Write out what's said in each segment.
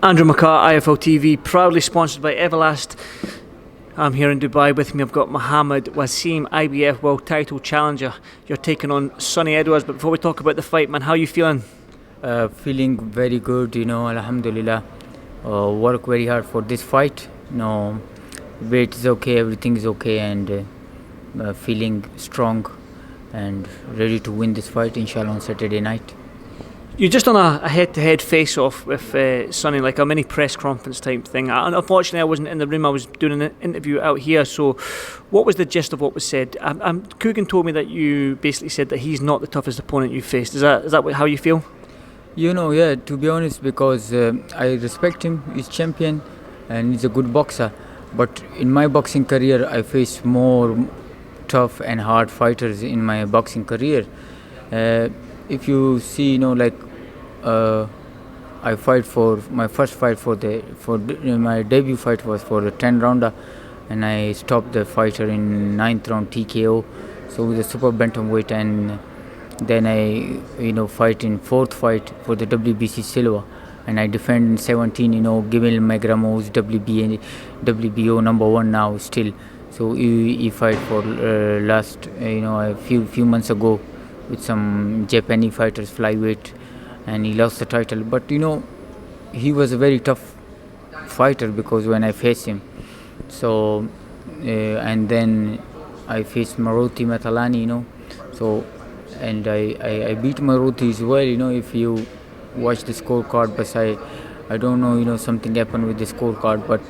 Andrew McCART, IFL TV, proudly sponsored by Everlast. I'm here in Dubai. With me I've got Mohammed Waseem, IBF World Title Challenger. You're taking on Sonny Edwards, but before we talk about the fight, man, how are you feeling? Feeling very good, Alhamdulillah. Work very hard for this fight. Weight is okay, everything is okay, and feeling strong and ready to win this fight, inshallah, on Saturday night. You're just on a head-to-head face-off with Sonny, like a mini press conference type thing. Unfortunately, I wasn't in the room. I was doing an interview out here. So, what was the gist of what was said? Coogan told me that you basically said that he's not the toughest opponent you faced. Is that how you feel? Yeah, to be honest, because I respect him. He's champion and he's a good boxer. But in my boxing career, I faced more tough and hard fighters in my boxing career. If you see, I fight for my first fight my debut fight was for a 10 rounder, and I stopped the fighter in 9th round TKO. So with a super bantamweight, and then I fight in 4th fight for the WBC silver, and I defend in 17. Gimel Magramo's WBO number 1 now still. So he fight for last a few months ago with some Japanese fighters flyweight, and he lost the title. But he was a very tough fighter because when I faced him, so and then I faced Maruti Matalani, so and I beat Maruti as well. If you watch the scorecard, but I don't know, something happened with the scorecard, but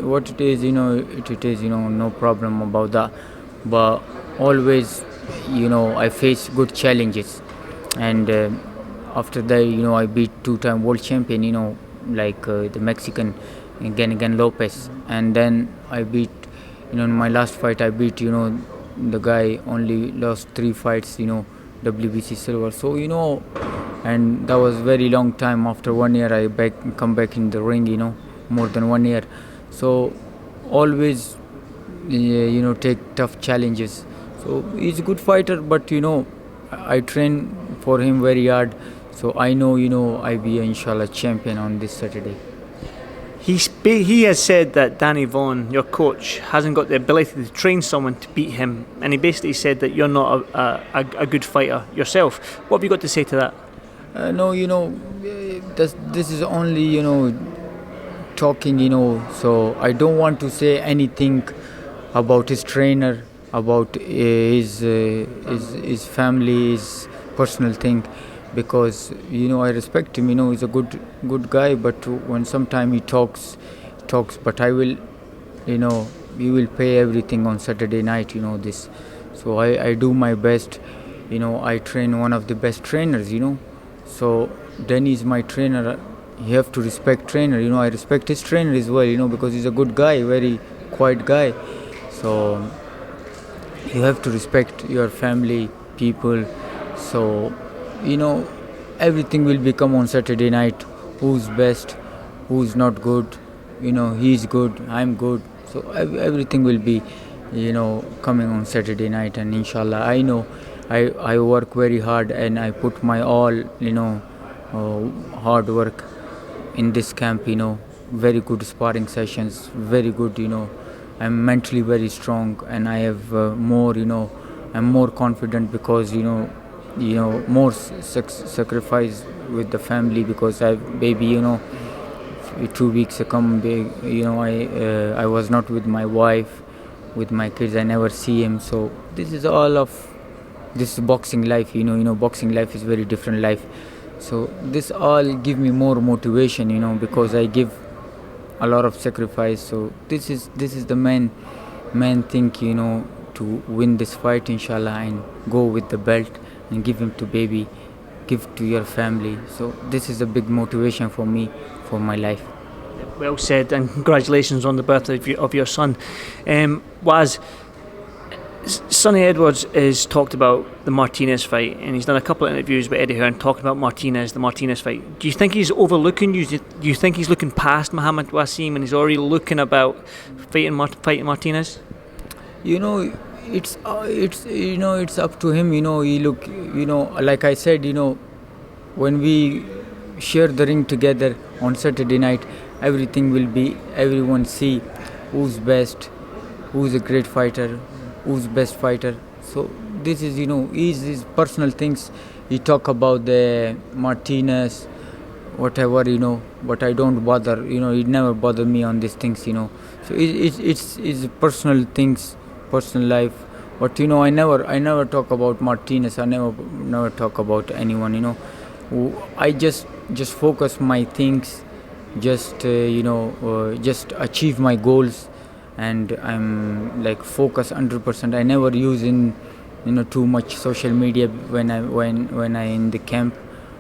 what it is, it is, no problem about that. But always, I face good challenges, and after that, I beat 2-time world champion, the Mexican Ganigan Lopez, and then I beat, in my last fight, I beat, the guy only lost 3 fights, WBC silver. So, and that was very long time. After 1 year, I come back in the ring, more than 1 year. So, always, take tough challenges. So he's a good fighter, but I train for him very hard. So I know I be inshallah champion on this Saturday. He has said that Danny Vaughan, your coach, hasn't got the ability to train someone to beat him, and he basically said that you're not a good fighter yourself. What have you got to say to that? No, this is only talking. So I don't want to say anything about his trainer, about his family, his personal thing, because I respect him. He's a good guy, but when sometime he talks, but I will, we will pay everything on Saturday night. This, so I do my best. I train one of the best trainers. So Danny is my trainer. You have to respect trainer. I respect his trainer as well. Because he's a good guy, very quiet guy. So you have to respect your family, people. So, everything will become on Saturday night. Who's best, who's not good. He's good, I'm good. So everything will be, coming on Saturday night. And inshallah, I know I work very hard, and I put my all, hard work in this camp. Very good sparring sessions, very good, I'm mentally very strong, and I have more, I'm more confident because more sacrifice with the family, because I 2 weeks ago, I was not with my wife, with my kids. I never see him. So this is all of this boxing life. Boxing life is very different life. So this all give me more motivation, because I give a lot of sacrifice. So this is the main thing, to win this fight, inshallah, and go with the belt and give him to baby, give to your family. So this is a big motivation for me, for my life. Well said, and congratulations on the birthday of your son. Sonny Edwards has talked about the Martinez fight, and he's done a couple of interviews with Eddie Hearn talking about the Martinez fight. Do you think he's overlooking you? Do you think he's looking past Mohammed Waseem and he's already looking about fighting Martinez? It's up to him. He look, like I said, when we share the ring together on Saturday night. Everyone see who's best, who's a great fighter, who's best fighter. So this is, his personal things. He talk about the Martinez, whatever, but I don't bother, it never bother me on these things, So it's personal things, personal life. But I never talk about Martinez. I never talk about anyone. I just focus my things, just just achieve my goals, and I'm like focus 100%. I never use in too much social media when I in the camp.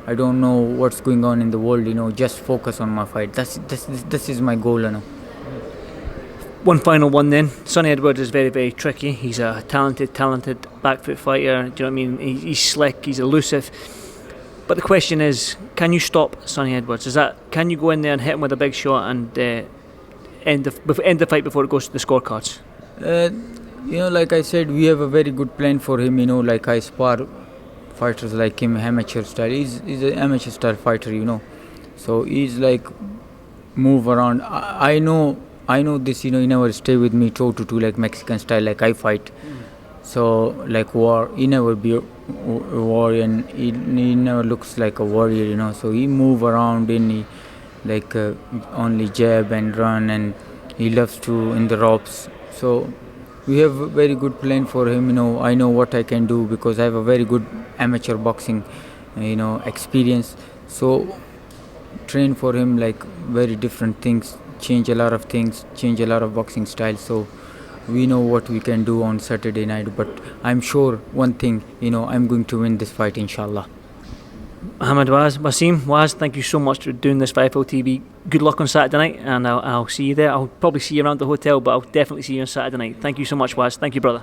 I don't know what's going on in the world. Just focus on my fight. This is my goal. One final one then. Sonny Edwards is very, very tricky. He's a talented back foot fighter. Do you know what I mean? He's slick, he's elusive. But the question is, can you stop Sonny Edwards? Can you go in there and hit him with a big shot and end the fight before it goes to the scorecards? Like I said, we have a very good plan for him. Like I spar fighters like him, amateur style. He's an amateur style fighter. So he's like move around. I know this. He never stay with me toe to toe like Mexican style, like I fight. So like war, he never be a warrior, and he never looks like a warrior. So he move around in like only jab and run, and he loves to in the ropes. So we have a very good plan for him. I know what I can do because I have a very good amateur boxing experience. So train for him like very different things, change a lot of things, change a lot of boxing styles. So we know what we can do on Saturday night. But I'm sure one thing, I'm going to win this fight, inshallah. Mohammed Waseem, thank you so much for doing this for FLTV. Good luck on Saturday night, and I'll see you there. I'll probably see you around the hotel, but I'll definitely see you on Saturday night. Thank you so much, Waz. Thank you, brother.